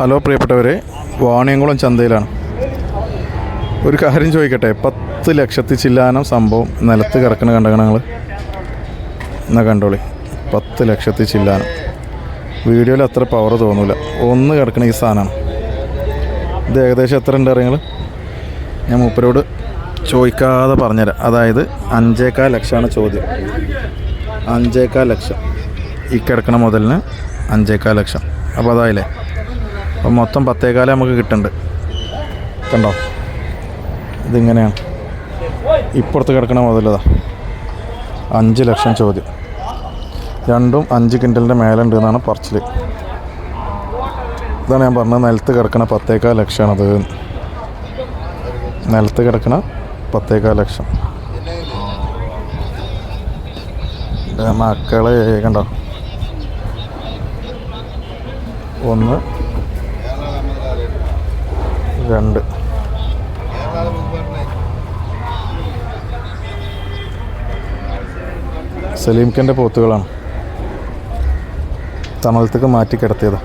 Hello പ്രിയപ്പെട്ടവരെ, വാണിയംകുളം ചന്തയിലാണ്. ഒരു കാര്യം ചോദിക്കട്ടെ, 10 ലക്ഷത്തി ചില്ലാനം സംഭവം നിലത്ത് കിടക്കണ കണ്ടങ്ങൾ എന്നാൽ കണ്ടോളി. 10 ലക്ഷത്തി ചില്ലാനം. വീഡിയോയിൽ അത്ര പവർ തോന്നില്ല, ഒന്ന് കിടക്കണ ഈ സാധനമാണ്. ഇത് ഏകദേശം എത്ര ഉണ്ട് അറിയങ്ങൾ? ഞാൻ മൂപ്പരോട് ചോദിക്കാതെ പറഞ്ഞുതരാം. അതായത് 5.25 ലക്ഷമാണ് ചോദ്യം. 5.25 ലക്ഷം ഈ കിടക്കണ മുതലിന് 5.25 ലക്ഷം. അപ്പോൾ അതായില്ലേ, അപ്പം മൊത്തം 10.25 നമുക്ക് കിട്ടുന്നുണ്ട്. കണ്ടോ, ഇതിങ്ങനെയാണ്. ഇപ്പുറത്ത് കിടക്കണ മുതലതാ 5 ലക്ഷം ചോദ്യം. രണ്ടും 5 ക്വിൻ്റലിൻ്റെ മേലുണ്ട് എന്നാണ് പറച്ചിൽ. ഇതാണ് ഞാൻ പറഞ്ഞത്, നിലത്ത് കിടക്കണ 10.25 ലക്ഷമാണത്. നിലത്ത് കിടക്കണ 10.25 ലക്ഷം. മക്കളെ കണ്ടോ, 1 2 സലീംക്കൻ്റെ പോത്തുകളാണ്. തണലത്തേക്ക് മാറ്റി കിടത്തിയത്.